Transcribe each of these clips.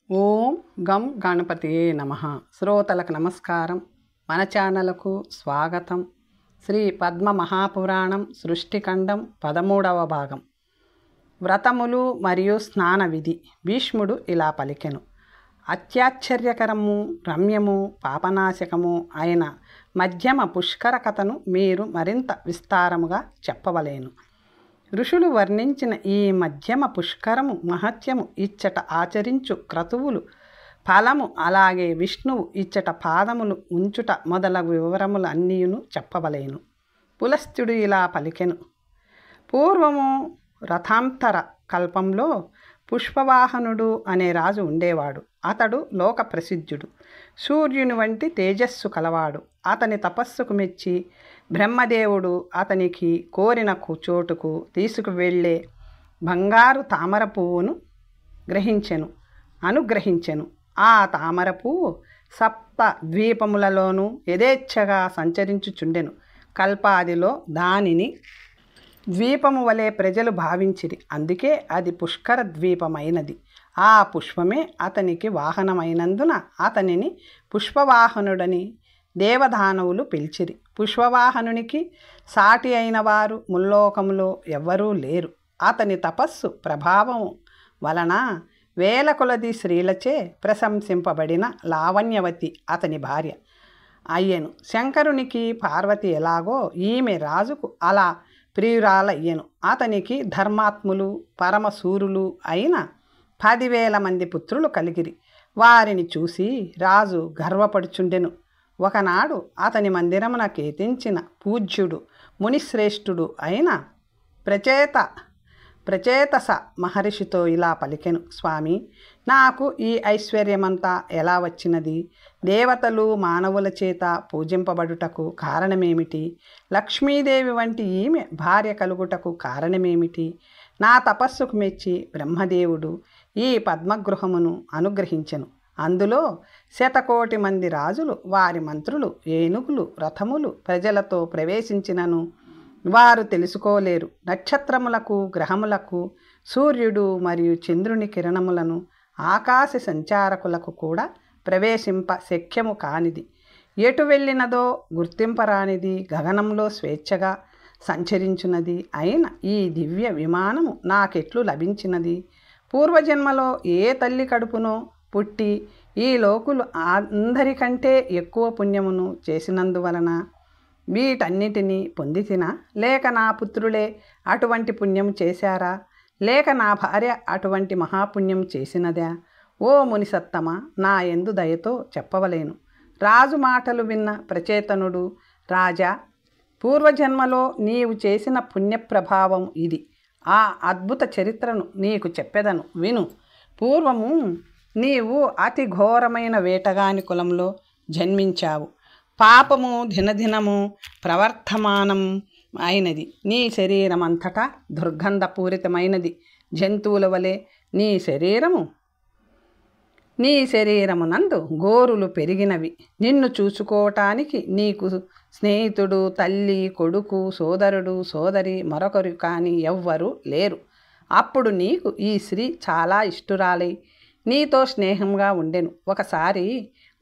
ఓం గం గణపతియే నమః. శ్రోతలకు నమస్కారం. మన ఛానల్కు స్వాగతం. శ్రీ పద్మ మహాపురాణం సృష్టిఖండం 13వ భాగం. వ్రతములు మరియు స్నాన విధి. భీష్ముడు ఇలా పలికెను: అత్యాశ్చర్యకరము, రమ్యము, పాపనాశకము అయిన మధ్యమ పుష్కర కథను మీరు మరింత విస్తారముగా చెప్పవలేను. ఋషులు వర్ణించిన ఈ మధ్యమ పుష్కరము మహత్యము ఇచ్చట ఆచరించు క్రతువులు ఫలము, అలాగే విష్ణువు ఇచ్చట పాదములు ఉంచుట మొదలగు వివరములు అన్నీయును చెప్పవలేను. పులస్త్యుడు ఇలా పలికెను: పూర్వము రథాంతర కల్పంలో పుష్పవాహనుడు అనే రాజు ఉండేవాడు. అతడు లోక ప్రసిద్ధుడు, సూర్యుని వంటి తేజస్సు కలవాడు. అతని తపస్సుకు మెచ్చి బ్రహ్మదేవుడు అతనికి కోరిన చోటుకు తీసుకువెళ్ళే బంగారు తామర పువ్వును అనుగ్రహించెను. ఆ తామర పువ్వు సప్త ద్వీపములలోనూ యథేచ్ఛగా సంచరించుచుండెను. కల్పాదిలో దానిని ద్వీపము వలె ప్రజలు భావించిరి. అందుకే అది పుష్కర ద్వీపమైనది. ఆ పుష్పమే అతనికి వాహనమైనందున అతనిని పుష్పవాహనుడని దేవదానవులు పిలిచిరి. పుష్పవాహనునికి సాటి అయిన వారు ముల్లోకములో ఎవ్వరూ లేరు. అతని తపస్సు ప్రభావము వలన వేల కొలది స్త్రీలచే ప్రశంసింపబడిన లావణ్యవతి అతని భార్య అయ్యెను. శంకరునికి పార్వతి ఎలాగో ఈమె రాజుకు అలా ప్రియురాలయ్యెను. అతనికి ధర్మాత్ములు పరమశూరులు అయిన 10,000 మంది పుత్రులు కలిగిరి. వారిని చూసి రాజు గర్వపడుచుండెను. ఒకనాడు అతని మందిరమున కీర్తించిన పూజ్యుడు మునిశ్రేష్ఠుడు అయిన ప్రచేతస మహర్షితో ఇలా పలికెను: స్వామి, నాకు ఈ ఐశ్వర్యమంతా ఎలా వచ్చినది? దేవతలు మానవుల చేత పూజింపబడుటకు కారణమేమిటి? లక్ష్మీదేవి వంటి ఈమె భార్య కలుగుటకు కారణమేమిటి? నా తపస్సుకు మెచ్చి బ్రహ్మదేవుడు ఈ పద్మగృహమును అనుగ్రహించెను. అందులో 100,000,000 మంది రాజులు, వారి మంత్రులు, ఏనుగులు, రథములు ప్రజలతో ప్రవేశించినను వారు తెలుసుకోలేరు. నక్షత్రములకు, గ్రహములకు, సూర్యుడు మరియు చంద్రుని కిరణములను, ఆకాశ సంచారకులకు కూడా ప్రవేశింప శక్యము కానిది. ఎటు వెళ్ళినదో గుర్తింపరానిది, గగనంలో స్వేచ్ఛగా సంచరించున్నది అయిన ఈ దివ్య విమానము నాకెట్లు లభించినది? పూర్వజన్మలో ఏ తల్లి కడుపునో పుట్టి ఈ లోకులు అందరికంటే ఎక్కువ పుణ్యమును చేసినందువలన వీటన్నిటినీ పొందితినా? లేక నా పుత్రులే అటువంటి పుణ్యము చేశారా? లేక నా భార్య అటువంటి మహాపుణ్యం చేసినదా? ఓ మునిసత్తమ, నా యందు దయతో చెప్పవలేను. రాజు మాటలు విన్న ప్రచేతనుడు, రాజా, పూర్వజన్మలో నీవు చేసిన పుణ్యప్రభావం ఇది. ఆ అద్భుత చరిత్రను నీకు చెప్పెదను, విను. పూర్వము నీవు అతి ఘోరమైన వేటగాని కులంలో జన్మించావు. పాపము దినదినము ప్రవర్ధమానం అయినది. నీ శరీరం అంతటా దుర్గంధపూరితమైనది. జంతువుల వలె నీ శరీరమునందు గోరులు పెరిగినవి. నిన్ను చూసుకోవటానికి నీకు స్నేహితుడు, తల్లి, కొడుకు, సోదరుడు, సోదరి మరొకరు కానీ ఎవ్వరూ లేరు. అప్పుడు నీకు ఈ స్త్రీ చాలా ఇష్టురాలై నీతో స్నేహంగా ఉండెను. ఒకసారి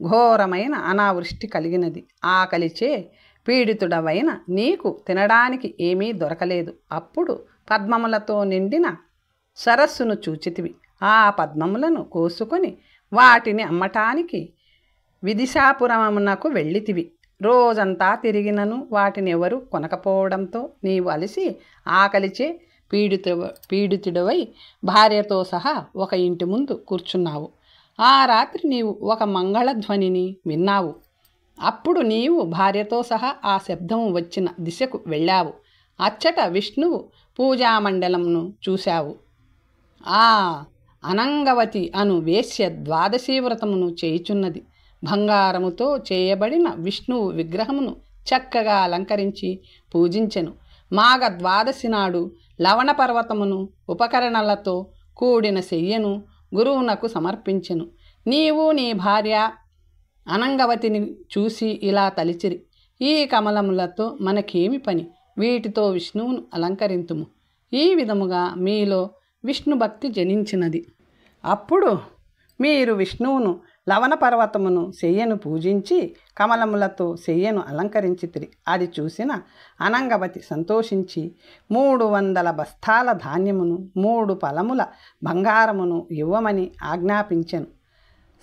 ఘోరమైన అనావృష్టి కలిగినది. ఆకలిచే పీడితుడవైన నీకు తినడానికి ఏమీ దొరకలేదు. అప్పుడు పద్మములతో నిండిన సరస్సును చూచితివి. ఆ పద్మములను కోసుకొని వాటిని అమ్మటానికి విదిశాపురమునకు వెళ్ళితివి. రోజంతా తిరిగినను వాటిని ఎవరు కొనకపోవడంతో నీవు అలసి ఆకలిచే పీడితుడవై భార్యతో సహా ఒక ఇంటి ముందు కూర్చున్నావు. ఆ రాత్రి నీవు ఒక మంగళధ్వనిని విన్నావు. అప్పుడు నీవు భార్యతో సహా ఆ శబ్దము వచ్చిన దిశకు వెళ్ళావు. అచ్చట విష్ణువు పూజామండలంను చూశావు. ఆ అనంగవతి అను వేశ్య ద్వాదశీ వ్రతమును చేయుచున్నది. బంగారముతో చేయబడిన విష్ణువు విగ్రహమును చక్కగా అలంకరించి పూజించెను. మాఘ ద్వాదశి నాడు లవణ పర్వతమును ఉపకరణలతో కూడిన శయ్యను గురువునకు సమర్పించెను. నీవు నీ భార్య అనంగవతిని చూసి ఇలా తలిచిరి: ఈ కమలములతో మనకేమి పని? వీటితో విష్ణువును అలంకరింతుము. ఈ విధముగా మీలో విష్ణు భక్తి జనించినది. అప్పుడు మీరు విష్ణువును లవణ పర్వతమును శయ్యను పూజించి కమలములతో శయ్యను అలంకరించితిరి. అది చూసిన అనంగవతి సంతోషించి 300 బస్తాల ధాన్యమును 3 పలముల బంగారమును ఇవ్వమని ఆజ్ఞాపించెను.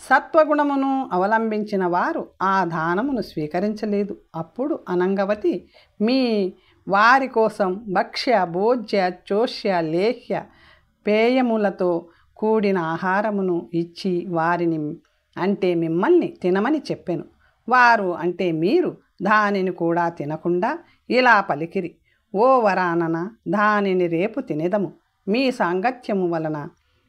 సత్వగుణమును అవలంబించిన వారు ఆ దానమును స్వీకరించలేదు. అప్పుడు అనంగవతి మీ వారి కోసం భక్ష్య భోజ్య చోష్య లేహ్య పేయములతో కూడిన ఆహారమును ఇచ్చి వారిని అంటే మిమ్మల్ని తినమని చెప్పెను. వారు అంటే మీరు దానిని కూడా తినకుండా ఇలా పలికిరి, ఓ వరానన, దానిని రేపు తినేదము. మీ సాంగత్యము వలన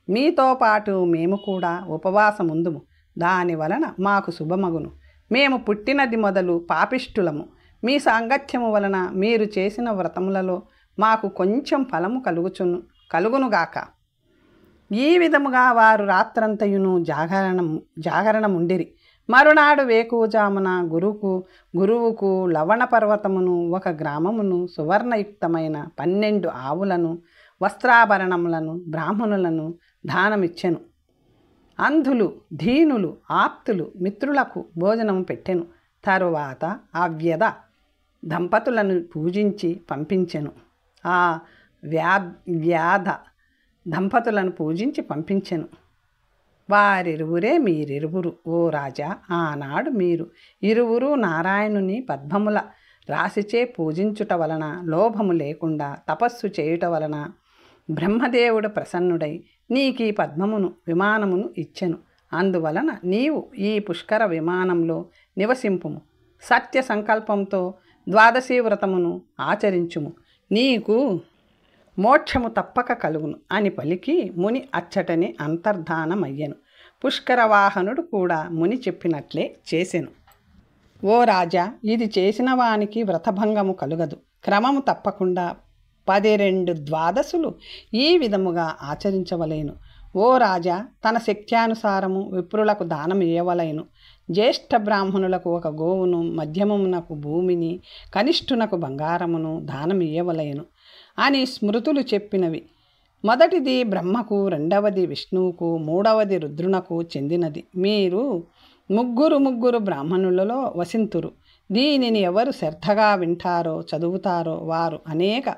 మీతో పాటు మేము కూడా ఉపవాసముందుము. దాని వలన మాకు శుభమగును. మేము పుట్టినది మొదలు పాపిష్టులము. మీ సాంగత్యము వలన మీరు చేసిన వ్రతములలో మాకు కొంచెం ఫలము కలుగునుగాక. ఈ విధముగా వారు రాత్రంతయును జాగరణముండిరి. మరునాడు వేకువజామున గురువుకు లవణ పర్వతమును 1 గ్రామమును సువర్ణయుక్తమైన 12 ఆవులను వస్త్రాభరణములను బ్రాహ్మణులను దానమిచ్చెను. అంధులు దీనులు ఆప్తులు మిత్రులకు భోజనము పెట్టెను. తరువాత ఆ వ్యధ దంపతులను పూజించి పంపించెను. ఆ వ్యాధ దంపతులను పూజించి పంపించెను. వారిరువురే మీరిరువురు. ఓ రాజా, ఆనాడు మీరు ఇరువురు నారాయణుని పద్మముల రాశిచే పూజించుట వలన, లోభము లేకుండా తపస్సు చేయుట వలన బ్రహ్మదేవుడు ప్రసన్నుడై నీకీ విమానమును ఇచ్చెను. అందువలన నీవు ఈ పుష్కర విమానంలో నివసింపుము. సత్య సంకల్పంతో ద్వాదశీ వ్రతమును ఆచరించుము. నీకు మోక్షము తప్పక కలుగును అని పలికి ముని అచ్చటనే అంతర్ధానమయ్యెను. పుష్కర వాహనుడు కూడా ముని చెప్పినట్లే చేసెను. ఓ రాజా, ఇది చేసిన వానికి వ్రతభంగము కలుగదు. క్రమము తప్పకుండా 12 ద్వాదశులు ఈ విధముగా ఆచరించవలేను. ఓ రాజా, తన శక్త్యానుసారము విప్రులకు దానం ఇయ్యవలెను. జ్యేష్ఠ బ్రాహ్మణులకు 1 గోవును, మధ్యమమునకు భూమిని, కనిష్ఠునకు బంగారమును దానం ఇయ్యవలెను అని స్మృతులు చెప్పినవి. మొదటిది బ్రహ్మకు, రెండవది విష్ణువుకు, మూడవది రుద్రునకు చెందినది. మీరు ముగ్గురు బ్రాహ్మణులలో వసింతురు. దీనిని ఎవరు శ్రద్ధగా వింటారో చదువుతారో వారు అనేక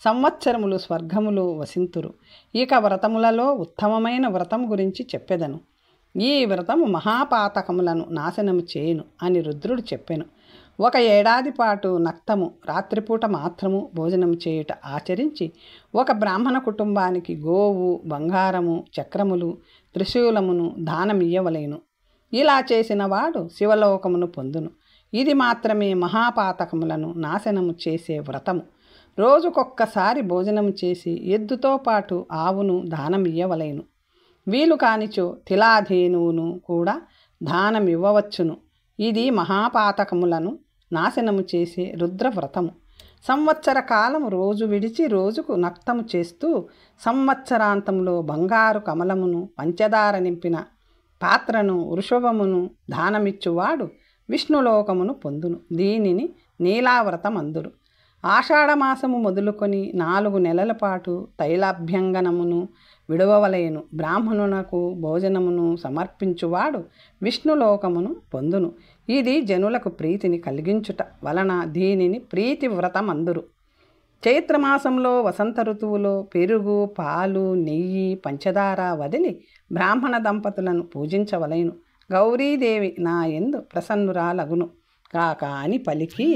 సంవత్సరములు స్వర్గములు వసింతురు. ఇక వ్రతములలో ఉత్తమమైన వ్రతం గురించి చెప్పెదను. ఈ వ్రతము మహాపాతకములను నాశనము చేయును అని రుద్రుడు చెప్పెను. 1 ఏడాది పాటు నక్తము రాత్రిపూట మాత్రము భోజనం చేయుట ఆచరించి 1 బ్రాహ్మణ కుటుంబానికి గోవు, బంగారము, చక్రములు, త్రిశూలమును దానమియ్యవలెను. ఇలా చేసిన వాడు శివలోకమును పొందును. ఇది మాత్రమే మహాపాతకములను నాశనము చేసే వ్రతము. రోజుకొక్కసారి భోజనము చేసి ఎద్దుతో పాటు ఆవును దానమియ్యవలెను. వీలు కానిచో తిలాధేనువును కూడా దానమివ్వవచ్చును. ఇది మహాపాతకములను నాశనము చేసే రుద్రవ్రతము. సంవత్సర కాలము రోజు విడిచి రోజుకు నక్తము చేస్తూ సంవత్సరాంతంలో బంగారు కమలమును, పంచదార నింపిన పాత్రను, వృషభమును దానమిచ్చువాడు విష్ణులోకమును పొందును. దీనిని నీలావ్రతం అందురు. ఆషాఢమాసము మొదలుకొని 4 నెలల పాటు తైలాభ్యంగనమును విడవవలెను. బ్రాహ్మణునకు భోజనమును సమర్పించువాడు విష్ణులోకమును పొందును. ఇది జనులకు ప్రీతిని కలిగించుట వలన దీనిని ప్రీతి వ్రతం అందురు. చైత్రమాసంలో వసంత ఋతువులో పెరుగు, పాలు, నెయ్యి, పంచదార వదిలి బ్రాహ్మణ దంపతులను పూజించవలెను. గౌరీదేవి నా యందు ప్రసన్నురాలగును కాక అని పలికి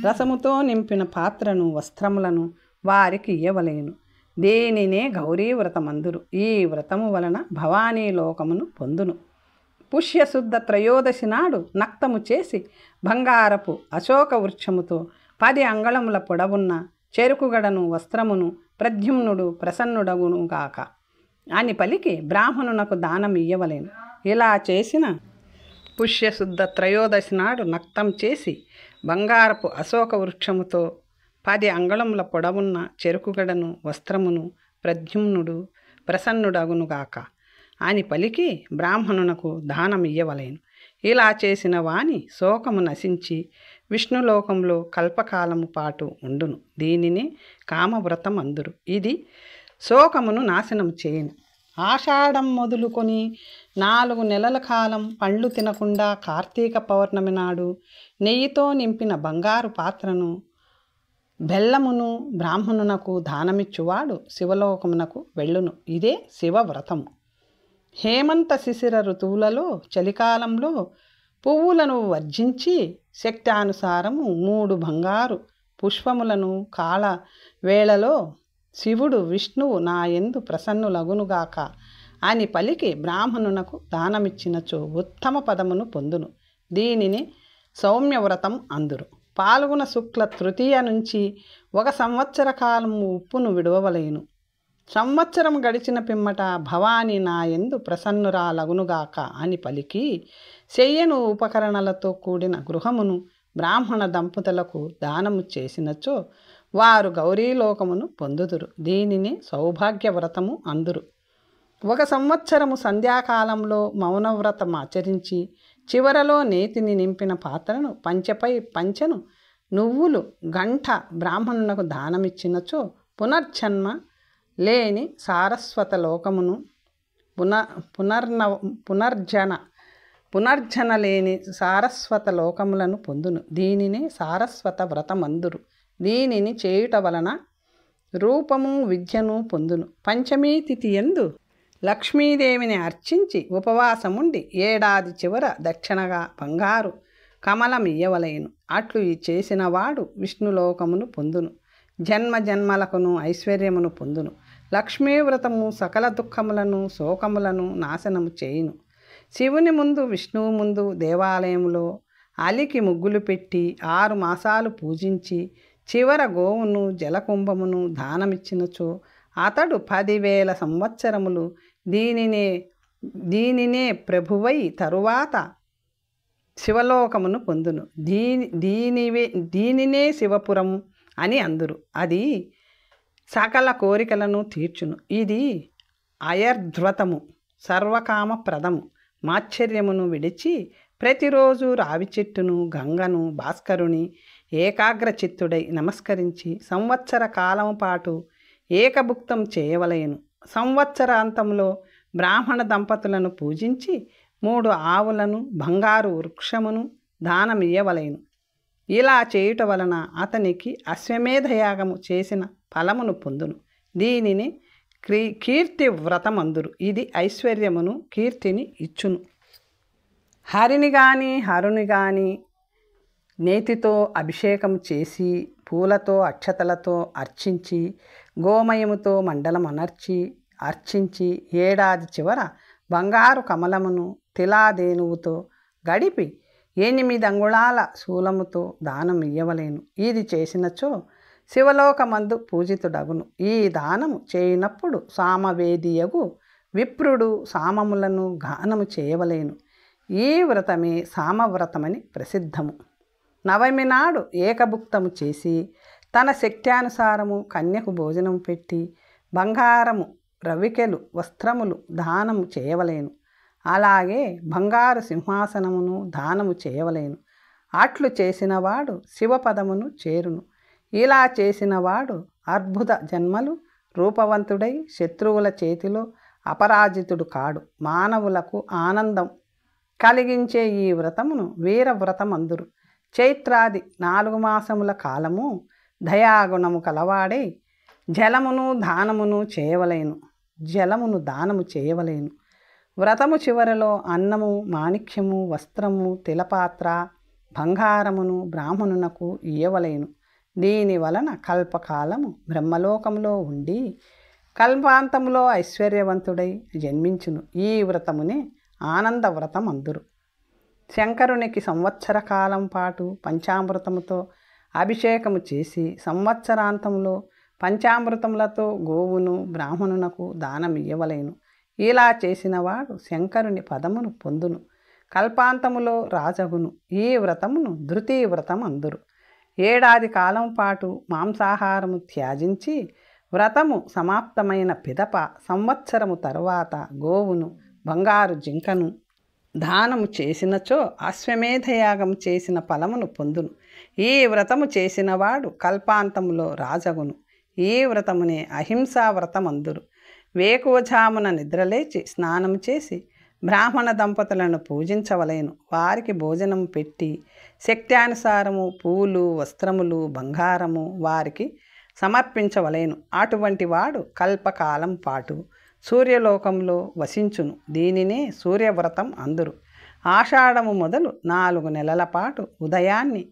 రసముతో నింపిన పాత్రను, వస్త్రములను వారికి ఇయ్యవలెను. దేనినే గౌరీ వ్రతమందురు. ఈ వ్రతము వలన భవానీ లోకమును పొందును. పుష్యశుద్ధ త్రయోదశి నాడు నక్తము చేసి బంగారపు అశోక వృక్షముతో 10 అంగళముల పొడవున్న చెరుకుగడను, వస్త్రమును ప్రద్యుమ్నుడు ప్రసన్నుడగునుగాక అని పలికి బ్రాహ్మణునకు దానం ఇయ్యవలెను. ఇలా చేసిన పుష్యశుద్ధ త్రయోదశి నాడు నక్తం చేసి బంగారపు అశోక వృక్షముతో 10 అంగుళముల పొడవున్న చెరుకుగడను, వస్త్రమును ప్రద్యుమ్నుడు ప్రసన్నుడగునుగాక అని పలికి బ్రాహ్మణునకు దానమియ్యవలెను. ఇలా చేసిన వాని శోకము నశించి విష్ణులోకంలో కల్పకాలము పాటు ఉండును. దీనిని కామవ్రతం అందురు. ఇది శోకమును నాశనము చేయును. ఆషాఢం మొదలుకొని 4 నెలల కాలం పండ్లు తినకుండా కార్తీక పౌర్ణమి నాడు నెయ్యితో నింపిన బంగారు పాత్రను బెల్లమును బ్రాహ్మణునకు దానమిచ్చువాడు శివలోకమునకు వెళ్ళును. ఇదే శివవ్రతము. హేమంత శిశిర ఋతువులలో చలికాలంలో పువ్వులను వర్జించి శక్తానుసారము 3 బంగారు పుష్పములను కాల వేళలో శివుడు విష్ణువు నా యందు ప్రసన్నులగునుగాక అని పలికి బ్రాహ్మణునకు దానమిచ్చినచో ఉత్తమ పదమును పొందును. దీనిని సౌమ్యవ్రతం అందురు. పాల్గొన శుక్ల తృతీయ నుంచి 1 సంవత్సర కాలము ఉప్పును విడవవలెను. సంవత్సరం గడిచిన పిమ్మట భవాని నా యందు ప్రసన్నురాలగునుగాక అని పలికి శయ్యను ఉపకరణలతో కూడిన గృహమును బ్రాహ్మణ దంపతులకు దానము చేసినచో వారు గౌరీలోకమును పొందుదురు. దీనిని సౌభాగ్యవ్రతము అందురు. 1 సంవత్సరము సంధ్యాకాలంలో మౌనవ్రతం ఆచరించి చివరలో నేతిని నింపిన పాత్రను పంచెపై పంచెను నువ్వులు గంట బ్రాహ్మణునకు దానమిచ్చినచో పునర్జన్మ లేని సారస్వత లోకమును పునర్జన లేని సారస్వత లోకములను పొందును. దీనిని సారస్వత వ్రతమందురు. దీనిని చేయుట వలన రూపము విద్యను పొందును. పంచమీ తిథి యందు లక్ష్మీదేవిని అర్చించి ఉపవాసముండి ఏడాది చివర దక్షిణగా బంగారు కమలమియ్యవలెను. అట్లు చేసిన వాడు విష్ణులోకమును పొందును. జన్మ జన్మలకును ఐశ్వర్యమును పొందును. లక్ష్మీవ్రతము సకల దుఃఖములను శోకములను నాశనము చేయును. శివుని ముందు విష్ణువు ముందు దేవాలయములో అలికి ముగ్గులు పెట్టి 6 మాసాలు పూజించి చివర గోవును జలకుంభమును దానమిచ్చినచో అతడు 10,000 సంవత్సరములు దీనినే ప్రభువై తరువాత శివలోకమును పొందును. దీనినే శివపురము అని అందురు. అది సకల కోరికలను తీర్చును. ఇది అయర్ధ్వతము సర్వకామ ప్రదము. మాశ్చర్యమును విడిచి ప్రతిరోజు రావి చెట్టును గంగను భాస్కరుని ఏకాగ్రచిత్తుడై నమస్కరించి సంవత్సర కాలము పాటు ఏకభుక్తం చేయవలెను. సంవత్సరాంతంలో బ్రాహ్మణ దంపతులను పూజించి 3 ఆవులను బంగారు వృక్షమును దానమియ్యవలెను. ఇలా చేయుట వలన అతనికి అశ్వమేధయాగము చేసిన ఫలమును పొందును. దీనిని కీర్తి వ్రతమందురు. ఇది ఐశ్వర్యమును కీర్తిని ఇచ్చును. హరిని గాని హరుని గాని నేతితో అభిషేకం చేసి పూలతో అక్షతలతో అర్చించి గోమయముతో మండలం అర్చించి ఏడాది చివర బంగారు కమలమును తిలాదేనువుతో గడిపి 8 అంగుళాల శూలముతో దానం ఇయ్యవలెను. ఇది చేసినచో శివలోకమందు పూజితుడగును. ఈ దానము చేయనప్పుడు సామవేదియగు విప్రుడు సామములను గానము చేయవలెను. ఈ వ్రతమే సామవ్రతమని ప్రసిద్ధము. నవమి నాడు ఏకభుక్తము చేసి తన శక్త్యానుసారము కన్యకు భోజనం పెట్టి బంగారము రవికెలు వస్త్రములు దానము చేయవలెను. అలాగే బంగారు సింహాసనమును దానము చేయవలెను. అట్లు చేసినవాడు శివపదమును చేరును. ఇలా చేసినవాడు అద్భుత జన్మలు రూపవంతుడై శత్రువుల చేతిలో అపరాజితుడు కాడు. మానవులకు ఆనందం కలిగించే ఈ వ్రతమును వీరవ్రతమందురు. చైత్రాది 4 మాసముల కాలము దయాగుణము కలవాడై జలమును దానము చేయవలెను. వ్రతము చివరలో అన్నము మాణిక్యము వస్త్రము తిలపాత్ర బంగారమును బ్రాహ్మణునకు ఇయ్యవలెను. దీని వలన కల్పకాలము బ్రహ్మలోకములో ఉండి కల్పాంతములో ఐశ్వర్యవంతుడై జన్మించును. ఈ వ్రతమునే ఆనంద వ్రతం అందురు. శంకరునికి సంవత్సర కాలం పాటు పంచామృతముతో అభిషేకము చేసి సంవత్సరాంతంలో పంచామృతములతో గోవును బ్రాహ్మణునకు దానమియ్యవలెను. ఇలా చేసినవాడు శంకరుని పదమును పొందును. కల్పాంతములో రాజగును. ఈ వ్రతమును ధృతి వ్రతం అందురు. ఏడాది కాలం పాటు మాంసాహారము త్యాజించి వ్రతము సమాప్తమైన పిదప సంవత్సరము తరువాత గోవును బంగారు జింకను దానము చేసినచో అశ్వమేధయాగము చేసిన ఫలమును పొందును. ఈ వ్రతము చేసినవాడు కల్పాంతములో రాజగును. ఈ వ్రతమునే అహింసా వ్రతమందురు. వేకువజామున నిద్రలేచి స్నానం చేసి బ్రాహ్మణ దంపతులను పూజించవలెను. వారికి భోజనం పెట్టి శక్త్యానుసారము పూలు, వస్త్రములు, బంగారము వారికి సమర్పించవలెను. అటువంటి వాడు కల్పకాలం పాటు సూర్యలోకంలో వసించును. దీనినే సూర్యవ్రతం అందురు. ఆషాఢము మొదలు 4 నెలల పాటు ఉదయాన్ని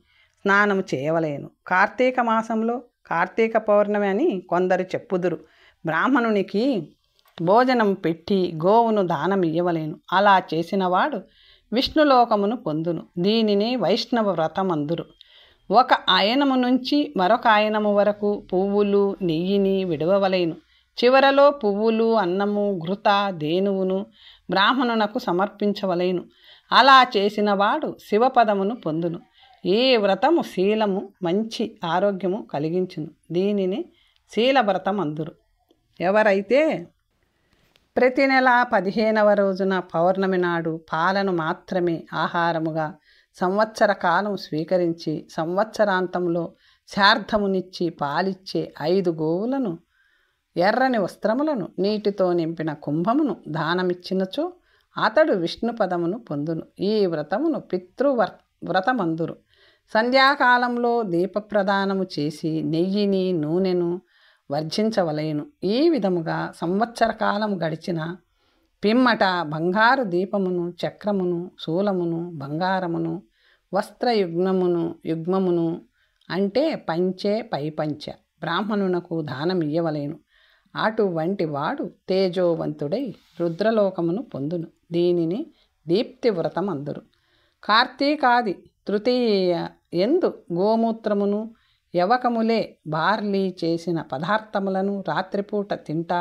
స్నానము చేయవలెను. కార్తీక మాసంలో కార్తీక పౌర్ణమి అని కొందరు చెప్పుదురు. బ్రాహ్మణునికి భోజనం పెట్టి గోవును దానం ఇయ్యవలెను. అలా చేసినవాడు విష్ణులోకమును పొందును. దీనిని వైష్ణవ వ్రతం అందురు. ఒక ఆయనము నుంచి మరొక ఆయనము వరకు పువ్వులు, నెయ్యిని విడవవలెను. చివరలో పువ్వులు, అన్నము, ఘృత, ధేనువును బ్రాహ్మణునకు సమర్పించవలెను. అలా చేసినవాడు శివపదమును పొందును. ఈ వ్రతము శీలము, మంచి ఆరోగ్యము కలిగించును. దీనిని శీలవ్రతం అందురు. ఎవరైతే ప్రతి నెల 15వ రోజున పౌర్ణమి నాడు పాలను మాత్రమే ఆహారముగా సంవత్సర కాలం స్వీకరించి సంవత్సరాంతంలో శార్ధమునిచ్చి పాలిచ్చే 5 గోవులను, ఎర్రని వస్త్రములను, నీటితో నింపిన కుంభమును దానమిచ్చినచో అతడు విష్ణుపదమును పొందును. ఈ వ్రతమును వ్రతమందురు. సంధ్యాకాలంలో దీపప్రదానము చేసి నెయ్యిని, నూనెను వర్జించవలెను. ఈ విధముగా సంవత్సర కాలం గడిచిన పిమ్మట బంగారు దీపమును, చక్రమును, శూలమును, బంగారమును, యుగ్మమును అంటే పంచె, పైపంచ బ్రాహ్మణునకు దానమియ్యవలెను. అటువంటి వాడు తేజోవంతుడై రుద్రలోకమును పొందును. దీనిని దీప్తి వ్రతం అందురు. కార్తీకాది తృతీయ ఎందు గోమూత్రమును, యవకములే బార్లీ చేసిన పదార్థములను రాత్రిపూట తింటూ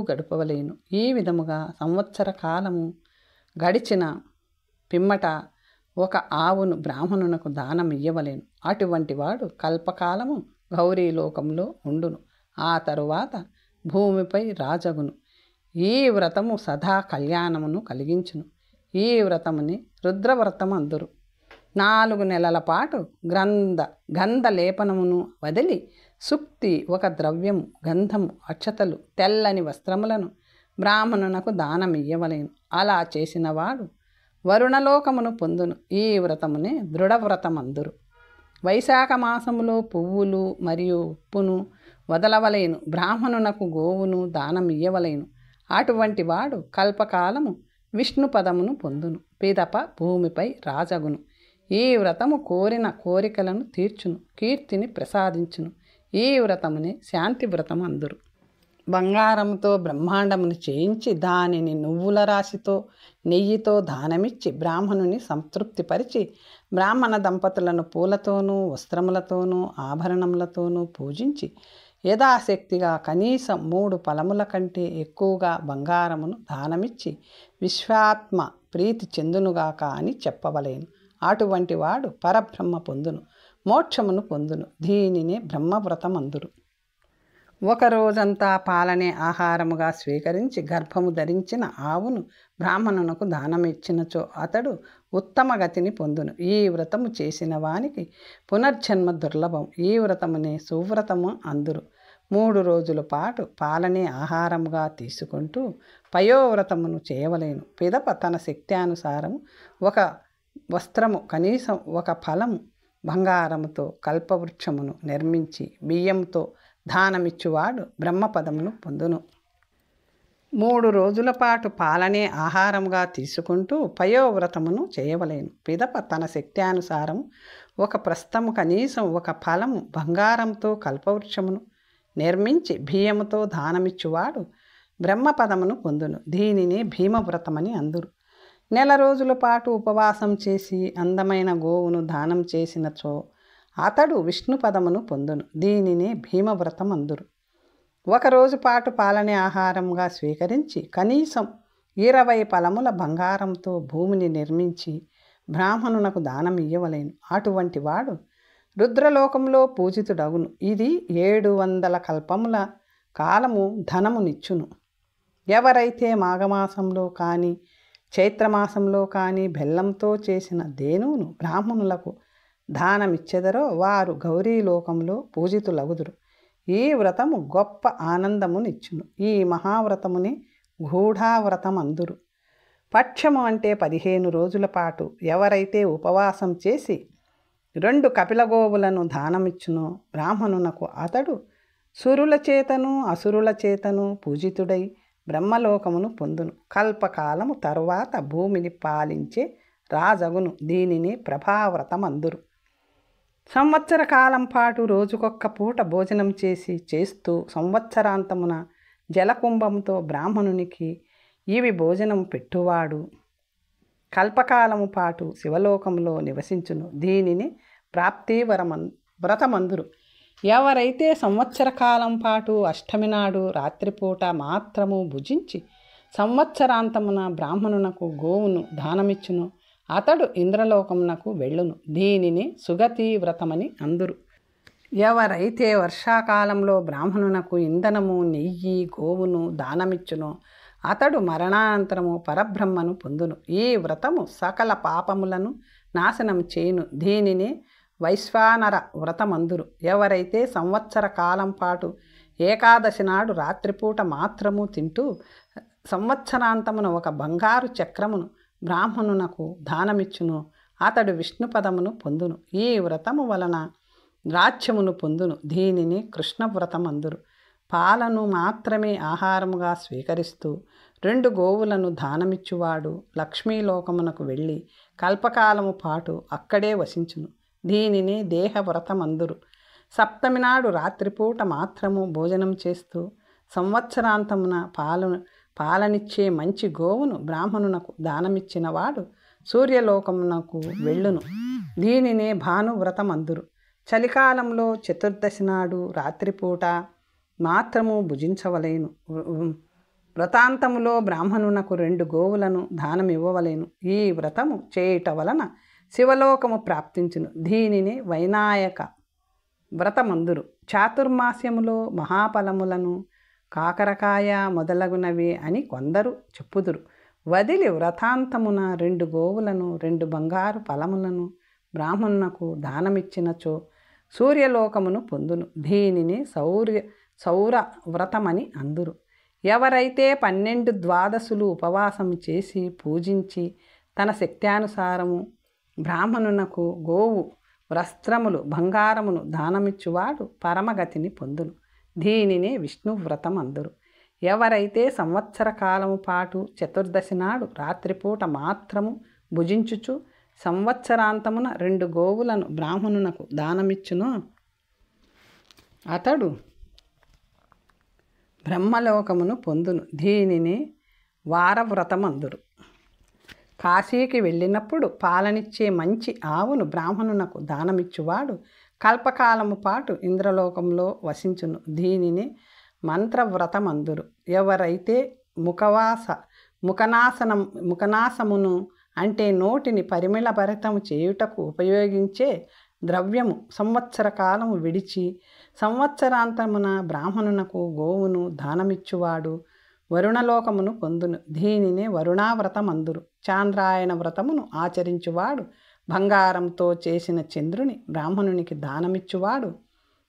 గడపవలేను. ఈ విధముగా సంవత్సర కాలము గడిచిన పిమ్మట ఒక ఆవును బ్రాహ్మణునకు దానం ఇయ్యవలెను. అటువంటి వాడు కల్పకాలము గౌరీలోకంలో ఉండును. ఆ తరువాత భూమిపై రాజగును. ఈ వ్రతము సదా కళ్యాణమును కలిగించును. ఈ వ్రతముని రుద్రవ్రతం అందురు. 4 నెలల పాటు గంధ లేపనమును వదిలి సుక్తి, ఒక ద్రవ్యము, గంధము, అక్షతలు, తెల్లని వస్త్రములను బ్రాహ్మణునకు దానమియ్యవలెను. అలా చేసినవాడు వరుణలోకమును పొందును. ఈ వ్రతమునే దృఢవ్రతమందురు. వైశాఖ మాసములో పువ్వులు మరియు ఉప్పును వదలవలెను. బ్రాహ్మణునకు గోవును దానమియ్యవలెను. అటువంటి వాడు కల్పకాలము విష్ణుపదమును పొందును. పిదప భూమిపై రాజగును. ఈ వ్రతము కోరిన కోరికలను తీర్చును, కీర్తిని ప్రసాదించును. ఈ వ్రతముని శాంతి వ్రతం అందురు. బంగారంతో బ్రహ్మాండమును చేయించి దానిని నువ్వుల రాశితో, నెయ్యితో దానమిచ్చి బ్రాహ్మణుని సంతృప్తిపరిచి బ్రాహ్మణ దంపతులను పూలతోనూ, వస్త్రములతోనూ, ఆభరణములతోనూ పూజించి యథాశక్తిగా కనీసం 3 ఫలముల కంటే ఎక్కువగా బంగారమును దానమిచ్చి విశ్వాత్మ ప్రీతి చెందునుగాక అని చెప్పవలేను. అటువంటి వాడు పరబ్రహ్మ పొందును, మోక్షమును పొందును. దీనిని బ్రహ్మవ్రతం అందురు. ఒక రోజంతా పాలనే ఆహారముగా స్వీకరించి గర్భము ధరించిన ఆవును బ్రాహ్మణునకు దానమిచ్చినచో అతడు ఉత్తమ గతిని పొందును. ఈ వ్రతము చేసిన వానికి పునర్జన్మ దుర్లభం. ఈ వ్రతమునే సువ్రతము అందురు. 3 రోజుల పాటు పాలనే ఆహారముగా తీసుకుంటూ పయోవ్రతమును చేయవలేను. పిదప తన శక్త్యానుసారము ఒక వస్త్రము, కనీసం ఒక ఫలము, బంగారముతో కల్పవృక్షమును నిర్మించి బియ్యంతో దానమిచ్చువాడు బ్రహ్మపదమును పొందును. 3 రోజుల పాటు పాలనే ఆహారముగా తీసుకుంటూ పయోవ్రతమును చేయవలేను. పిదప తన శక్త్యానుసారము ఒక ప్రస్థము, కనీసం ఒక ఫలము, బంగారంతో కల్పవృక్షమును నిర్మించి బియ్యముతో దానమిచ్చువాడు బ్రహ్మపదమును పొందును. దీనిని భీమవ్రతమని అందురు. 1 రోజుల పాటు ఉపవాసం చేసి అందమైన గోవును దానం చేసినచో అతడు విష్ణుపదమును పొందును. దీనిని భీమవ్రతం అందురు. 1 రోజు పాటు పాలనే ఆహారంగా స్వీకరించి కనీసం 20 ఫలముల బంగారంతో భూమిని నిర్మించి బ్రాహ్మణునకు దానం ఇయ్యవలేను. అటువంటి వాడు రుద్రలోకంలో పూజితుడగును. ఇది 700 కల్పముల కాలము ధనమునిచ్చును. ఎవరైతే మాఘమాసంలో కానీ చైత్రమాసంలో కానీ బెల్లంతో చేసిన ధేనువును బ్రాహ్మణులకు దానమిచ్చెదరో వారు గౌరీలోకంలో పూజితులగుదురు. ఈ వ్రతము గొప్ప ఆనందమునిచ్చును. ఈ మహావ్రతముని గూఢావ్రతం అందురు. పక్షము అంటే 15 రోజుల పాటు ఎవరైతే ఉపవాసం చేసి 2 కపిలగోవులను దానమిచ్చునో బ్రాహ్మణునకు అతడు సురుల చేతను అసురుల చేతను పూజితుడై బ్రహ్మలోకమును పొందును. కల్పకాలము తరువాత భూమిని పాలించే రాజగును. దీనిని ప్రభావ్రతం అందురు. సంవత్సర కాలం పాటు రోజుకొక్క పూట భోజనం చేస్తూ సంవత్సరాంతమున జలకుంభంతో బ్రాహ్మణునికి ఇవి భోజనం పెట్టువాడు కల్పకాలము పాటు శివలోకంలో నివసించును. దీనిని వ్రతమందురు. ఎవరైతే సంవత్సర కాలం పాటు అష్టమి నాడు రాత్రిపూట మాత్రము భుజించి సంవత్సరాంతమున బ్రాహ్మణునకు గోవును దానమిచ్చును అతడు ఇంద్రలోకమునకు వెళ్ళును. దీనిని సుగతి వ్రతమని అందురు. ఎవరైతే వర్షాకాలంలో బ్రాహ్మణునకు ఇంధనము, నెయ్యి, గోవును దానమిచ్చునో అతడు మరణానంతరము పరబ్రహ్మను పొందును. ఈ వ్రతము సకల పాపములను నాశనం చేయును. దీనిని వైశ్వానర వ్రతమందురు. ఎవరైతే సంవత్సర కాలం పాటు ఏకాదశి నాడు రాత్రిపూట మాత్రము తింటూ సంవత్సరాంతమున ఒక బంగారు చక్రమును బ్రాహ్మణునకు దానమిచ్చును అతడు విష్ణుపదమును పొందును. ఈ వ్రతము వలన రాజ్యమును పొందును. దీనిని కృష్ణవ్రతమందురు. పాలను మాత్రమే ఆహారముగా స్వీకరిస్తూ 2 గోవులను దానమిచ్చువాడు లక్ష్మీలోకమునకు వెళ్ళి కల్పకాలము పాటు అక్కడే వసించును. దీనిని దేహవ్రతమందురు. సప్తమి నాడు రాత్రిపూట మాత్రము భోజనం చేస్తూ సంవత్సరాంతమున పాలనిచ్చే మంచి గోవును బ్రాహ్మణునకు దానమిచ్చిన వాడు సూర్యలోకమునకు వెళ్ళును. దీనినే భానువ్రతమందురు. చలికాలంలో చతుర్దశి నాడు రాత్రిపూట మాత్రము భుజించవలేను. వ్రతాంతములో బ్రాహ్మణునకు 2 గోవులను దానమివ్వవలేను. ఈ వ్రతము చేయుట వలన శివలోకము ప్రాప్తించును. దీనిని వైనాయక వ్రతమందురు. చాతుర్మాస్యములో మహాఫలములను కాకరకాయ మొదలగునవి అని కొందరు చెప్పుదురు. వదిలి వ్రతాంతమున 2 గోవులను 2 బంగారు ఫలములను బ్రాహ్మణునకు దానమిచ్చినచో సూర్యలోకమును పొందును. దీనిని సౌర వ్రతమని అందురు. ఎవరైతే 12 ద్వాదశులు ఉపవాసం చేసి పూజించి తన శక్త్యానుసారము బ్రాహ్మణునకు గోవు, వస్త్రములు, బంగారమును దానమిచ్చువాడు పరమగతిని పొందును. దీనిని విష్ణువ్రతం అందురు. ఎవరైతే సంవత్సర కాలము పాటు చతుర్దశి నాడు రాత్రిపూట మాత్రము భుజించుచు సంవత్సరాంతమున 2 గోవులను బ్రాహ్మణునకు దానమిచ్చునో అతడు బ్రహ్మలోకమును పొందును. దీనిని వారవ్రతమందురు. కాశీకి వెళ్ళినప్పుడు పాలనిచ్చే మంచి ఆవును బ్రాహ్మణునకు దానమిచ్చువాడు కల్పకాలము పాటు ఇంద్రలోకంలో వసించును. దీనిని మంత్రవ్రతమందురు. ఎవరైతే ముఖనాశమును అంటే నోటిని పరిమళభరితము చేయుటకు ఉపయోగించే ద్రవ్యము సంవత్సర కాలము విడిచి సంవత్సరాంతమున బ్రాహ్మణునకు గోవును దానమిచ్చువాడు వరుణలోకమును పొందును. దీనిని వరుణావ్రతమందురు. చాంద్రాయణ వ్రతమును ఆచరించువాడు బంగారంతో చేసిన చంద్రుని బ్రాహ్మణునికి దానమిచ్చువాడు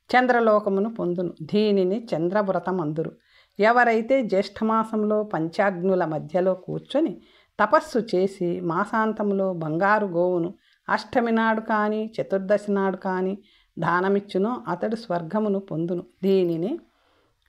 చంద్రలోకమును పొందును. దీనిని చంద్రవ్రతమందురు. ఎవరైతే జ్యేష్ఠమాసంలో పంచాగ్నుల మధ్యలో కూర్చొని తపస్సు చేసి మాసాంతంలో బంగారు గోవును అష్టమి నాడు కానీ చతుర్దశి నాడు కానీ దానమిచ్చునో అతడు స్వర్గమును పొందును. దీనిని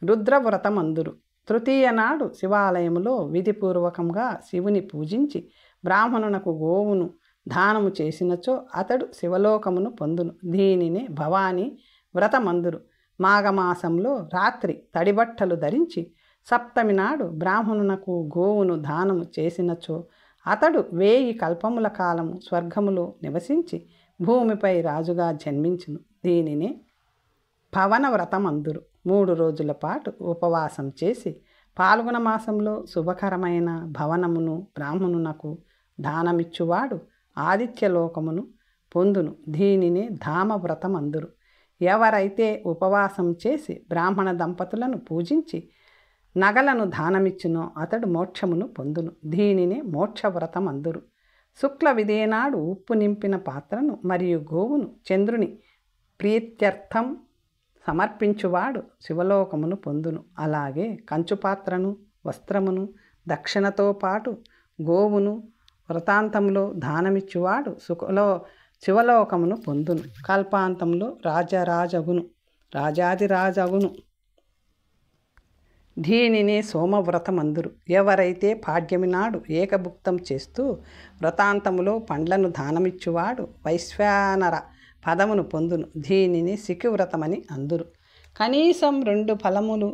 రుద్రవ్రతమందురు. తృతీయ నాడు శివాలయములో విధిపూర్వకంగా శివుని పూజించి బ్రాహ్మణునకు గోవును దానము చేసినచో అతడు శివలోకమును పొందును. దీనిని భవానీ వ్రతమందురు. మాఘమాసంలో రాత్రి తడిబట్టలు ధరించి సప్తమి నాడు బ్రాహ్మణునకు గోవును దానము చేసినచో అతడు 1000 కల్పముల కాలము స్వర్గములో నివసించి భూమిపై రాజుగా జన్మించును. దీనిని పవన వ్రతమందురు. 3 రోజుల పాటు ఉపవాసం చేసి పాల్గొన మాసంలో శుభకరమైన భవనమును బ్రాహ్మణునకు దానమిచ్చువాడు ఆదిత్యలోకమును పొందును. దీనిని ధామవ్రతమందురు. ఎవరైతే ఉపవాసం చేసి బ్రాహ్మణ దంపతులను పూజించి నగలను దానమిచ్చునో అతడు మోక్షమును పొందును. దీనిని మోక్షవ్రతమందురు. శుక్ల విదేనాడు ఉప్పు నింపిన పాత్రను మరియు గోవును చంద్రుని ప్రీత్యర్థం సమర్పించువాడు శివలోకమును పొందును. అలాగే కంచుపాత్రను, వస్త్రమును, దక్షిణతో పాటు గోవును వ్రతాంతంలో దానమిచ్చువాడు శివలోకమును పొందును. కల్పాంతంలో రాజాదిరాజగును. దీనిని సోమవ్రతమందురు. ఎవరైతే పాడ్యమి నాడు ఏకభుక్తం చేస్తూ వ్రతాంతములో పండ్లను దానమిచ్చువాడు వైశ్వానర పదమును పొందును. దీనిని శిఖివ్రతమని అందురు. కనీసం 2 ఫలములు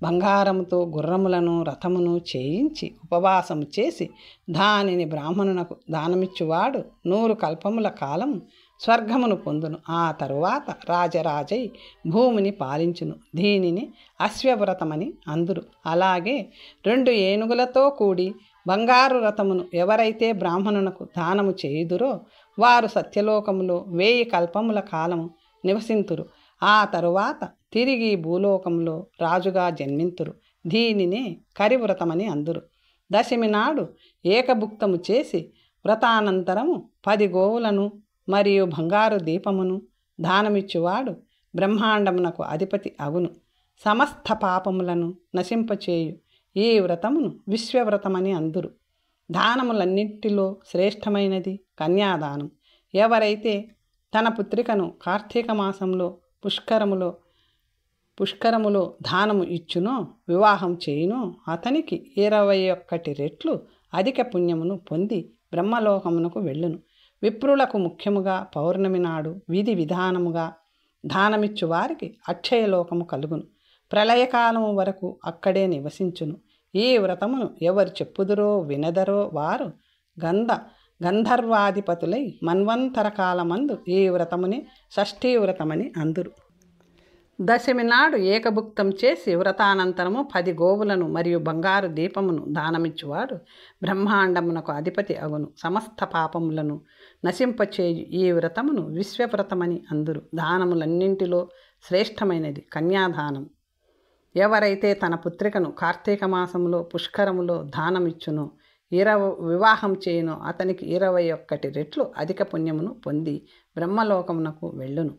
బంగారముతో గుర్రములను రథమును చేయించి ఉపవాసము చేసి దానిని బ్రాహ్మణునకు దానమిచ్చువాడు 100 కల్పముల కాలము స్వర్గమును పొందును. ఆ తరువాత రాజరాజై భూమిని పాలించును. దీనిని అశ్వవ్రతమని అందురు. అలాగే 2 ఏనుగులతో కూడి బంగారు రథమును ఎవరైతే బ్రాహ్మణునకు దానము చేయుదురో వారు సత్యలోకములో 1000 కల్పముల కాలము నివసింతురు. ఆ తరువాత తిరిగి భూలోకంలో రాజుగా జన్మింతురు. దీనినే కరివ్రతమని అందురు. దశమి నాడు ఏకభుక్తము చేసి వ్రతానంతరము 10 గోవులను మరియు బంగారు దీపమును దానమిచ్చువాడు బ్రహ్మాండమునకు అధిపతి అగును. సమస్త పాపములను నశింపచేయు ఈ వ్రతమును విశ్వవ్రతమని అందురు. దానములన్నింటిలో శ్రేష్టమైనది కన్యాదానం. ఎవరైతే తన పుత్రికను కార్తీక మాసంలో పుష్కరములో దానము ఇచ్చునో, వివాహం చేయునో అతనికి 21 రెట్లు అధిక పుణ్యమును పొంది బ్రహ్మలోకమునకు వెళ్ళును. విప్రులకు ముఖ్యముగా పౌర్ణమి నాడు విధి విధానముగా దానమిచ్చు వారికి అక్షయలోకము కలుగును. ప్రళయకాలము వరకు అక్కడే నివసించును. ఈ వ్రతమును ఎవరు చెప్పుదురో వినదరో వారు గంధర్వాధిపతులై మన్వంతర కాలమందు ఈ వ్రతముని షష్ఠీ వ్రతమని అందురు. దశమి నాడు ఏకభుక్తం చేసి వ్రతానంతరము 10 గోవులను మరియు బంగారు దీపమును దానమిచ్చువాడు బ్రహ్మాండమునకు అధిపతి అగును. సమస్త పాపములను నశింపచేయు ఈ వ్రతమును విశ్వవ్రతమని అందురు. దానములన్నింటిలో శ్రేష్టమైనది కన్యాదానం. ఎవరైతే తన పుత్రికను కార్తీక మాసంలో పుష్కరములో దానమిచ్చునో, వివాహం చేయునో అతనికి 21 రెట్లు అధిక పుణ్యమును పొంది బ్రహ్మలోకమునకు వెళ్ళును.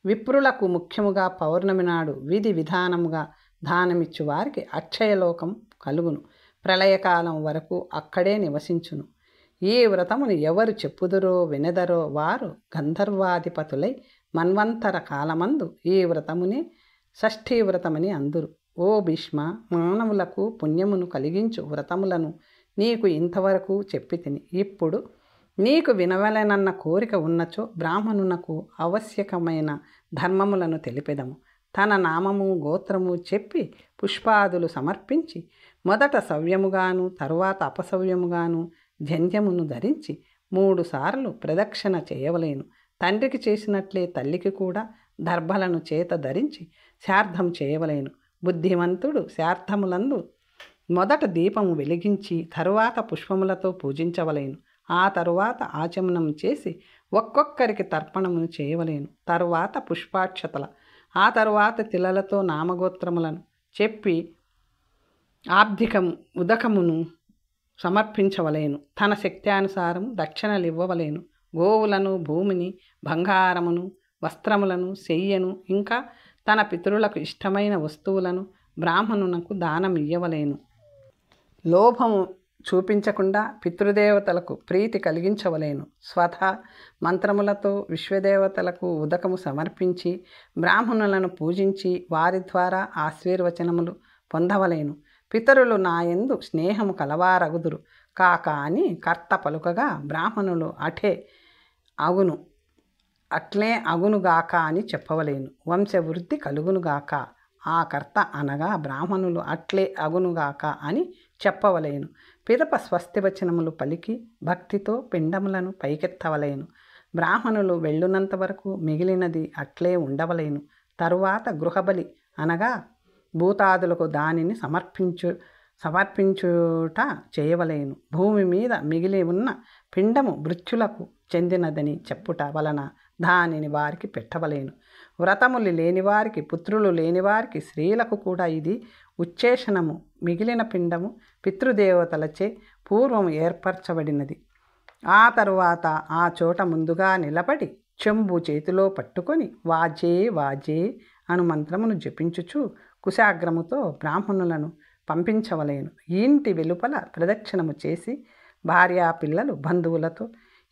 విప్రులకు ముఖ్యముగా పౌర్ణమి నాడు విధి విధానముగా దానమిచ్చు వారికి అక్షయలోకం కలుగును. ప్రళయకాలం వరకు అక్కడే నివసించును. ఈ వ్రతమును ఎవరు చెప్పుదురో వినదరో వారు గంధర్వాధిపతులై మన్వంతర కాలమందు ఈ వ్రతముని షష్ఠీ వ్రతమని అందురు. ఓ భీష్మ, మానవులకు పుణ్యమును కలిగించు వ్రతములను నీకు ఇంతవరకు చెప్పితిని. ఇప్పుడు నీకు వినవలెనన్న కోరిక ఉన్నచో బ్రాహ్మణునకు ఆవశ్యకమైన ధర్మములను తెలిపెదము. తన నామము గోత్రము చెప్పి పుష్పాదులు సమర్పించి మొదట సవ్యముగాను తరువాత అపసవ్యముగాను జంధ్యమును ధరించి 3 సార్లు ప్రదక్షిణ చేయవలేను. తండ్రికి చేసినట్లే తల్లికి కూడా దర్భలను చేత ధరించి శార్ధం చేయవలేను. బుద్ధిమంతుడు శార్ధములందు మొదట దీపము వెలిగించి తరువాత పుష్పములతో పూజించవలేను. ఆ తరువాత ఆచమనం చేసి ఒక్కొక్కరికి తర్పణమును చేయవలేను. తరువాత పుష్పాక్షతల, ఆ తరువాత తిలలతో నామగోత్రములను చెప్పి ఉదకమును సమర్పించవలేను. తన శక్త్యానుసారం దక్షిణలు ఇవ్వవలేను. గోవులను, భూమిని, బంగారమును, వస్త్రములను, శయ్యను, ఇంకా తన పితరులకు ఇష్టమైన వస్తువులను బ్రాహ్మణునకు దానం ఇయ్యవలేను. లోభము చూపించకుండా పితృదేవతలకు ప్రీతి కలిగించవలేను. స్వధ మంత్రములతో విశ్వదేవతలకు ఉదకము సమర్పించి బ్రాహ్మణులను పూజించి వారి ద్వారా ఆశీర్వచనములు పొందవలేను. పితరులు నాయందు స్నేహము కలవారగుదురు కాక అని కర్త పలుకగా బ్రాహ్మణులు అట్లే అగునుగాక అని చెప్పవలేను. వంశవృద్ధి కలుగునుగాక. ఆ కర్త అనగా బ్రాహ్మణులు అట్లే అగునుగాక అని చెప్పవలేను. పిదప స్వస్తివచనములు పలికి భక్తితో పిండములను పైకెత్తవలేను. బ్రాహ్మణులు వెళ్ళునంత వరకు మిగిలినది అట్లే ఉండవలేను. తరువాత గృహబలి అనగా భూతాదులకు దానిని సమర్పించుట చేయవలేను. భూమి మీద మిగిలి ఉన్న పిండము మృత్యులకు చెందినదని చెప్పుట వలన దానిని వారికి పెట్టవలేను. వ్రతములు లేనివారికి, పుత్రులు లేనివారికి, స్త్రీలకు కూడా ఇది ఉచ్చేషణము. మిగిలిన పిండము పితృదేవతలచే పూర్వము ఏర్పరచబడినది. ఆ తరువాత ఆ చోట ముందుగా నిలబడి చెంబు చేతిలో పట్టుకొని వాజే వాజే అను మంత్రమును జపించుచు కుశాగ్రముతో బ్రాహ్మణులను పంపించవలేను. ఇంటి వెలుపల ప్రదక్షిణము చేసి భార్యా పిల్లలు బంధువులతో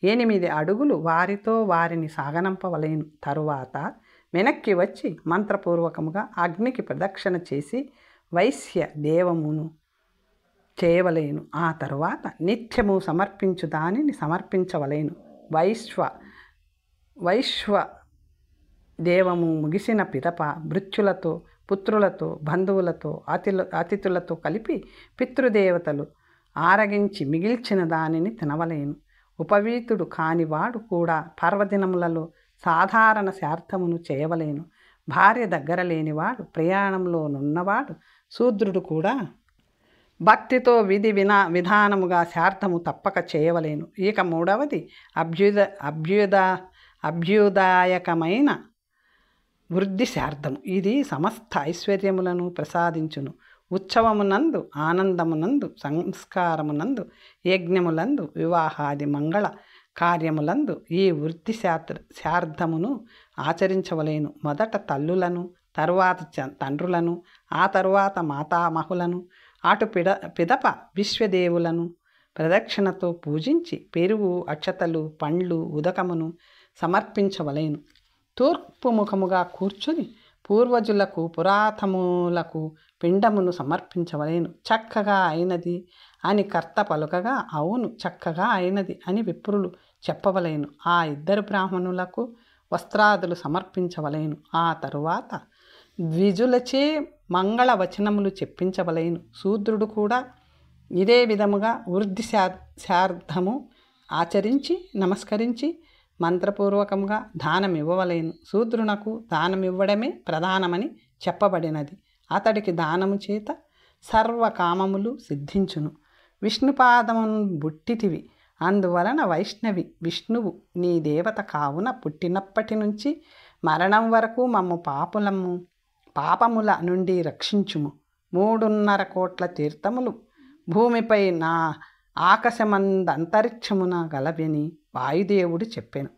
8 అడుగులు వారితో వారిని సాగనంపవలేను. తరువాత వెనక్కి వచ్చి మంత్రపూర్వకముగా అగ్నికి ప్రదక్షిణ చేసి వైశ్య దేవమును చేయవలేను. ఆ తరువాత నిత్యము సమర్పించు దానిని సమర్పించవలేను. వైశ్వ దేవము ముగిసిన పిదప భృత్యులతో పుత్రులతో బంధువులతో అతిథులతో కలిపి పితృదేవతలు ఆరగించి మిగిల్చిన దానిని తినవలేను. ఉపవీతుడు కానివాడు కూడా పర్వదినములలో సాధారణ శార్థమును చేయవలేను. భార్య దగ్గర లేనివాడు ప్రయాణంలో నున్నవాడు శూద్రుడు కూడా భక్తితో విధానముగా శార్థము తప్పక చేయవలేను. ఇక 3వది అభ్యుదాయకమైన వృద్ధి శార్థము. ఇది సమస్త ఐశ్వర్యములను ప్రసాదించును. ఉత్సవమునందు, ఆనందమునందు, సంస్కారమునందు, యజ్ఞములందు, వివాహాది మంగళ కార్యములందు ఈ వృద్ధి శార్థమును ఆచరించవలేను. మొదట తల్లులను, తరువాత తండ్రులను, ఆ తరువాత మాతామహులను, అటు పిదప విశ్వదేవులను ప్రదక్షిణతో పూజించి పెరుగు, అక్షతలు, పండ్లు, ఉదకమును సమర్పించవలేను. తూర్పు ముఖముగా కూర్చుని పూర్వజులకు పురాతములకు పిండమును సమర్పించవలేను. చక్కగా అయినది అని కర్త పలుకగా అవును చక్కగా అయినది అని విప్రులు చెప్పవలేను. ఆ 2 బ్రాహ్మణులకు వస్త్రాదులు సమర్పించవలేను. ఆ తరువాత ద్విజులచే మంగళ వచనములు చెప్పించవలేను. శూద్రుడు కూడా ఇదే విధముగా వృద్ధి శార్థము ఆచరించి నమస్కరించి మంత్రపూర్వకంగా దానమివ్వవలేను. శూద్రునకు దానమివ్వడమే ప్రధానమని చెప్పబడినది. అతడికి దానము చేత సర్వకామములు సిద్ధించును. విష్ణుపాదమును బుట్టితివి, అందువలన వైష్ణవి విష్ణువు నీ దేవత కావున పుట్టినప్పటి నుంచి మరణం వరకు మమ్ము పాపముల నుండి రక్షించుము. 3.5 కోట్ల తీర్థములు భూమిపై నా ఆకాశమందంతరిక్షమున గలవని వాయుదేవుడు చెప్పెను.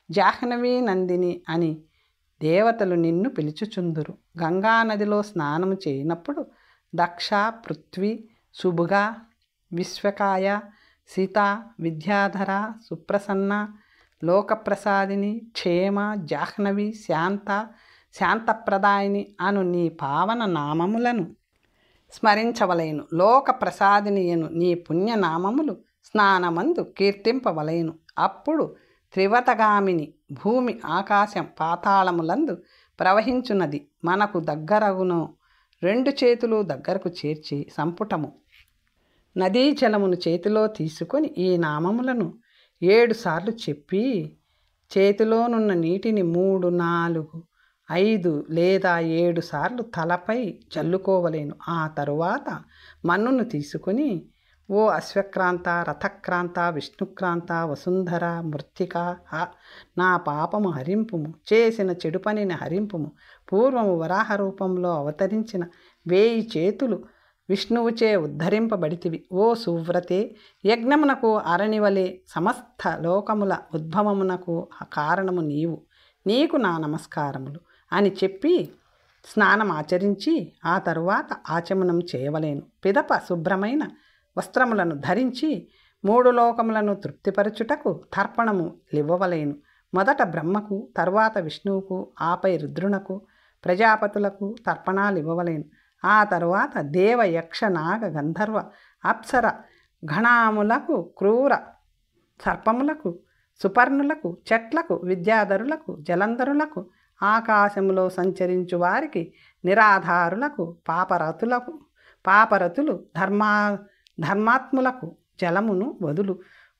జాహ్నవి నందిని అని దేవతలు నిన్ను పిలుచుచుందురు. గంగానదిలో స్నానము చేయనప్పుడు దక్ష, పృథ్వీ, సుభుగ, విశ్వకాయ, సీత, విద్యాధర, సుప్రసన్న, లోకప్రసాదిని, క్షేమ, జాహ్నవి, శాంతప్రదాయిని అను నీ పావన నామములను స్మరించవలేను. లోకప్రసాదిని అను నీ పుణ్యనామములు స్నానమందు కీర్తింపవలేను. అప్పుడు త్రివతగామిని భూమి, ఆకాశం, పాతాళములందు ప్రవహించున్నది మనకు దగ్గరగును. 2 చేతులు దగ్గరకు చేర్చి సంపుటము నదీ జలమును చేతిలో తీసుకొని ఈ నామములను 7 సార్లు చెప్పి చేతిలోనున్న నీటిని 3, 4, 5 లేదా 7 సార్లు తలపై చల్లుకోవలేను. ఆ తరువాత మన్నును తీసుకుని ఓ అశ్వక్రాంత, రథక్రాంత, విష్ణుక్రాంత, వసుంధర, మృత్తిక, నా పాపము హరింపుము, చేసిన చెడు పనిని హరింపుము. పూర్వము వరాహ రూపంలో అవతరించిన 1000 చేతులు విష్ణువుచే ఉద్ధరింపబడితివి. ఓ సువ్రతే, యజ్ఞమునకు అరణివలే సమస్త లోకముల ఉద్భవమునకు కారణము నీవు. నీకు నా నమస్కారములు అని చెప్పి స్నానం ఆచరించి ఆ తరువాత ఆచమనం చేయవలేను. పిదప శుభ్రమైన వస్త్రములను ధరించి 3 లోకములను తృప్తిపరచుటకు తర్పణము లివ్వవలేను. మొదట బ్రహ్మకు, తరువాత విష్ణువుకు, ఆపై రుద్రునకు, ప్రజాపతులకు తర్పణాలు ఇవ్వవలేను. ఆ తరువాత దేవ, యక్ష, నాగ, గంధర్వ, అప్సర గణాములకు, క్రూర సర్పములకు, సుపర్ణులకు, చెట్లకు, విద్యాధరులకు, జలంధరులకు, ఆకాశములో సంచరించు వారికి, నిరాధారులకు, పాపరతులు, ధర్మాత్ములకు జలమును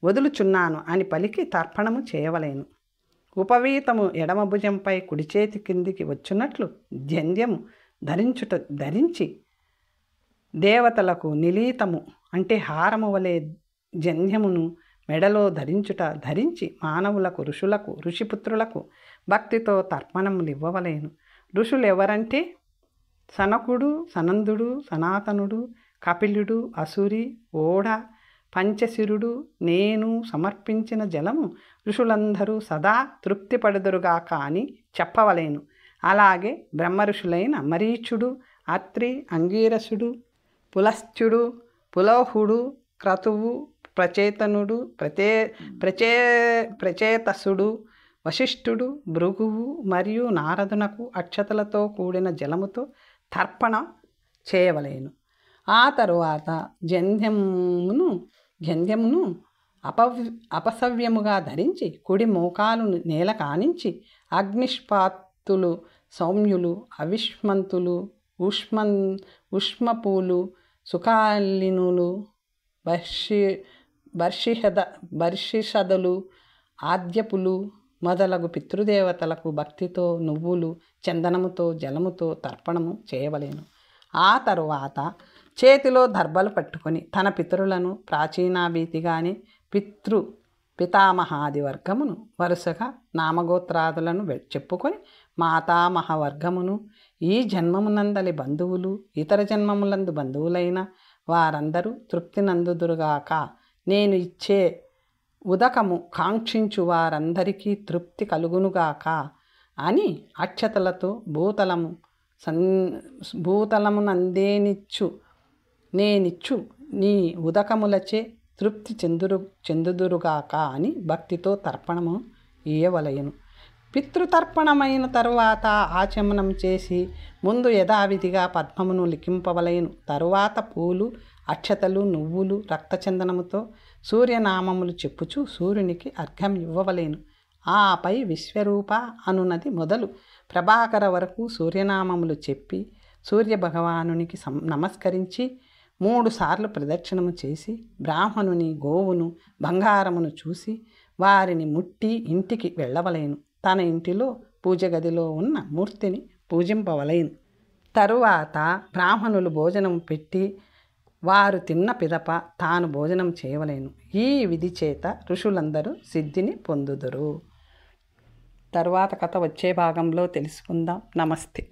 వదులుచున్నాను అని పలికి తర్పణము చేయవలేను. ఉపవీతము ఎడమ భుజంపై కుడి చేతి కిందికి వచ్చున్నట్లు జంధ్యము ధరించి దేవతలకు నిలీతము అంటే హారము వలె జంధ్యమును మెడలో ధరించి మానవులకు, ఋషులకు, ఋషిపుత్రులకు భక్తితో తర్పణములు ఇవ్వవలేను. ఋషులు ఎవరంటే సనకుడు, సనందుడు, సనాతనుడు, కపిలుడు, అసురి, ఓడ, పంచశిరుడు, నేను సమర్పించిన జలము ఋషులందరూ సదా తృప్తిపడుదురుగాక అని చెప్పవలేను. అలాగే బ్రహ్మ ఋషులైన మరీచుడు, అత్రి, అంగీరసుడు, పులస్త్యుడు, పులోహుడు, క్రతువు, ప్రచేతనుడు, ప్రచేతసుడు, వశిష్ఠుడు, భృగువు మరియు నారదునకు అక్షతలతో కూడిన జలముతో తర్పణ చేయవలేను. ఆ తరువాత జంధ్యమును అపసవ్యముగా ధరించి కుడి మోకాలు నేల కానించి అగ్నిష్పాతులు, సౌమ్యులు, అవిష్మంతులు, ఉష్మపూలు, సుఖాలినులు, బర్షిషదులు, ఆద్యపులు మొదలగు పితృదేవతలకు భక్తితో నువ్వులు, చందనముతో, జలముతో తర్పణము చేయవలేను. ఆ తరువాత చేతిలో దర్భలు పట్టుకొని తన పితరులను ప్రాచీనాభీతిగానే పితామహాది వర్గమును వరుసగా నామగోత్రాదులను చెప్పుకొని మాతామహ వర్గమును, ఈ జన్మమునందలి బంధువులు, ఇతర జన్మములందు బంధువులైన వారందరూ తృప్తి నందుదురుగాక, నేను ఇచ్చే ఉదకము కాంక్షించు వారందరికీ తృప్తి కలుగునుగాక అని అక్షతలతో భూతలమునందేనిచ్చు నేనిచ్చు నీ ఉదకములచే తృప్తి చెందుదురుగాక అని భక్తితో తర్పణము ఇయ్యవలయను. పితృతర్పణమైన తరువాత ఆచమనం చేసి ముందు యథావిధిగా పద్మమును లిఖింపవలయను. తరువాత పూలు, అక్షతలు, నువ్వులు, రక్తచందనముతో సూర్యనామములు చెప్పుచు సూర్యునికి అర్ఘ్యం ఇవ్వవలేను. ఆపై విశ్వరూప అనునది మొదలు ప్రభాకర వరకు సూర్యనామములు చెప్పి సూర్యభగవానునికి నమస్కరించి 3 సార్లు ప్రదక్షిణము చేసి బ్రాహ్మణుని, గోవును, బంగారమును చూసి వారిని ముట్టి ఇంటికి వెళ్ళవలేను. తన ఇంటిలో పూజ గదిలో ఉన్న మూర్తిని పూజింపవలేను. తరువాత బ్రాహ్మణులు భోజనం పెట్టి వారు తిన్న పిదప తాను భోజనం చేయవలేను. ఈ విధి చేత ఋషులందరూ సిద్ధిని పొందుదురు. తరువాత కథ వచ్చే భాగంలో తెలుసుకుందాం. నమస్తే.